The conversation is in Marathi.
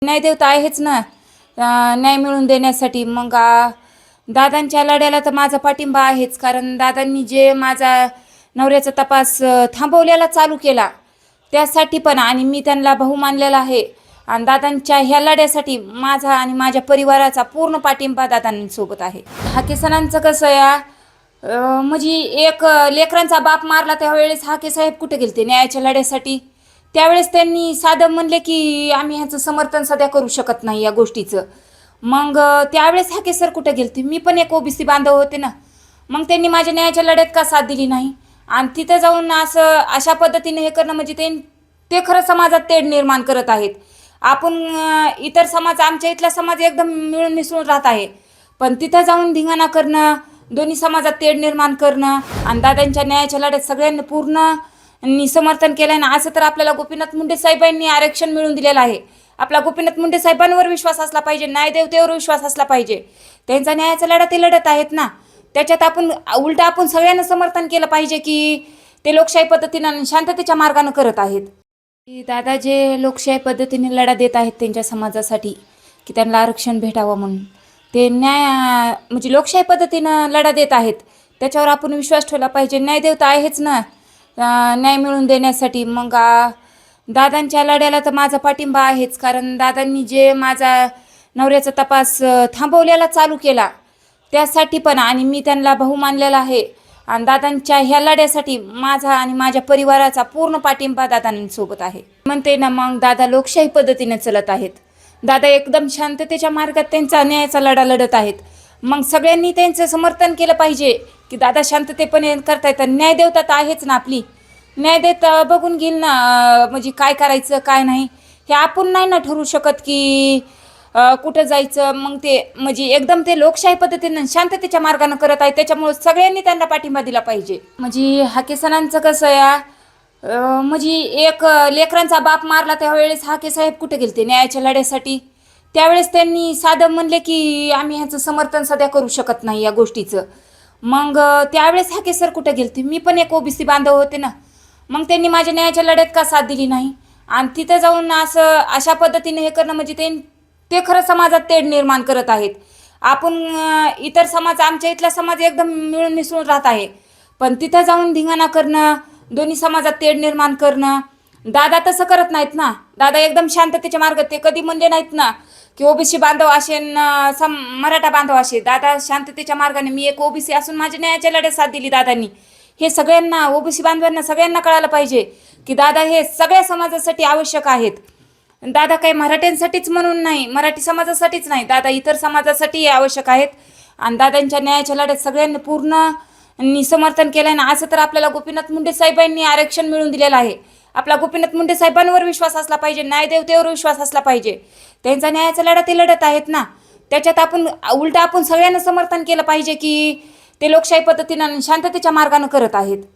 न्यायदेवता आहेच ना. न्याय मिळवून देण्यासाठी. मग दादांच्या लढ्याला तर माझा पाठिंबा आहेच, कारण दादांनी जे माझा नवऱ्याचा तपास थांबवलेला चालू केला त्यासाठी पण, आणि मी त्यांना भाऊ मानलेला आहे. आणि दादांच्या ह्या लढ्यासाठी माझा आणि माझ्या परिवाराचा पूर्ण पाठिंबा दादांसोबत आहे. हाके सणांचं कसं या म्हणजे एक लेकरांचा बाप मारला त्यावेळेस हाके साहेब कुठे गेलते न्यायाच्या लढ्यासाठी. त्यावेळेस त्यांनी साधं म्हणले की आम्ही ह्याचं समर्थन सध्या करू शकत नाही या गोष्टीचं. मग त्यावेळेस हाके सर कुठे गेलते. मी पण एक ओबीसी बांधव होते ना. मग त्यांनी माझ्या न्यायाच्या लढ्यात का साथ दिली नाही. आणि तिथं जाऊन असं अशा पद्धतीने हे करणं म्हणजे ते खरं समाजात तेढ निर्माण करत आहेत. आपण इतर समाज, आमच्या इथला समाज एकदम मिळून मिसळून राहत आहे, पण तिथं जाऊन धिंगाणा करणं, दोन्ही समाजात तेढ निर्माण करणं आणि दादांच्या न्यायाच्या लढ्यात सगळ्यांनी पूर्ण समर्थन केलं आहे ना. असं तर आपल्याला गोपीनाथ मुंडे साहेबांनी आरक्षण मिळवून दिलेलं आहे. आपला गोपीनाथ मुंडे साहेबांवर विश्वास असला पाहिजे, न्यायदेवतेवर विश्वास असला पाहिजे. त्यांचा न्यायाचा लढा ते लढत आहेत ना. त्याच्यात आपण सगळ्यांना समर्थन केलं पाहिजे की ते लोकशाही पद्धतीनं शांततेच्या मार्गाने करत आहेत. दादा जे लोकशाही पद्धतीने लढा देत आहेत त्यांच्या समाजासाठी, की त्यांना आरक्षण भेटावं म्हणून, ते न्याय म्हणजे लोकशाही पद्धतीनं लढा देत आहेत, त्याच्यावर आपण विश्वास ठेवला पाहिजे. न्यायदेवता आहेच ना. न्याय मिळवून देण्यासाठी. मग दादांच्या लढ्याला तर माझा पाठिंबा आहेच, कारण दादांनी जे माझा नवऱ्याचा तपास थांबवलेला चालू केला त्यासाठी पण, आणि मी त्यांना भाऊ मानलेला आहे. आणि दादांच्या ह्या लढ्यासाठी माझा आणि माझ्या परिवाराचा पूर्ण पाठिंबा दादांसोबत आहे. म्हणते ना, मग दादा लोकशाही पद्धतीने चलत आहेत. दादा एकदम शांततेच्या मार्गात त्यांचा न्यायाचा लढा लढत आहेत. मग सगळ्यांनी त्यांचं समर्थन केलं पाहिजे की दादा शांततेपणे करतायत. न्यायदेवता तर आहेच ना आपली. न्यायदेवता बघून घेईल ना, म्हणजे काय करायचं काय नाही हे आपण नाही ना ठरवू शकत की कुठं जायचं. मग ते म्हणजे एकदम ते लोकशाही पद्धतीनं शांततेच्या मार्गाने करत आहे, त्याच्यामुळे सगळ्यांनी त्यांना पाठिंबा दिला पाहिजे. म्हणजे हाके सणांचं कसं या म्हणजे एक लेकरांचा बाप मारला त्यावेळेस हाके साहेब कुठे गेलते न्यायाच्या लढ्यासाठी. त्यावेळेस त्यांनी साधं म्हणले की आम्ही ह्याचं समर्थन सध्या करू शकत नाही या गोष्टीचं. मग त्यावेळेस हाके सर कुठे गेलते. मी पण एक ओबीसी बांधव होते ना. मग त्यांनी माझ्या न्यायाच्या लढ्यात का साथ दिली नाही. आणि तिथं जाऊन असं अशा पद्धतीने हे करणं म्हणजे ते खरं समाजात तेढ निर्माण करत आहेत. आपण इतर समाज, आमच्या इथला समाज एकदम मिळून मिसळून राहत आहे, पण तिथं जाऊन धिंगाणा करणं, दोन्ही समाजात तेढ निर्माण करणं. दादा तसं करत नाहीत ना. दादा एकदम शांततेच्या मार्गात, ते कधी म्हणले नाहीत ना की ओबीसी बांधव असे मराठा बांधव असे. दादा शांततेच्या मार्गाने, मी एक ओबीसी असून माझ्या न्यायाच्या लढ्यात साथ दिली दादांनी. हे सगळ्यांना, ओबीसी बांधवांना सगळ्यांना कळायला पाहिजे की दादा हे सगळ्या समाजासाठी आवश्यक आहेत. दादा काही मराठ्यांसाठीच म्हणून नाही, मराठी समाजासाठीच नाही, दादा इतर समाजासाठी आवश्यक आहेत. आणि दादांच्या न्यायाच्या लढ्यात सगळ्यांनी पूर्ण समर्थन केलं आहे ना. असं तर आपल्याला गोपीनाथ मुंडे साहेबांनी आरक्षण मिळवून दिलेलं आहे. आपला गोपीनाथ मुंडे साहेबांवर विश्वास असला पाहिजे, न्यायदेवतेवर विश्वास असला पाहिजे. त्यांचा न्यायाचा लढा ते लढत आहेत ना. त्याच्यात आपण सगळ्यांना समर्थन केलं पाहिजे की ते लोकशाही पद्धतीनं शांततेच्या मार्गाने करत आहेत.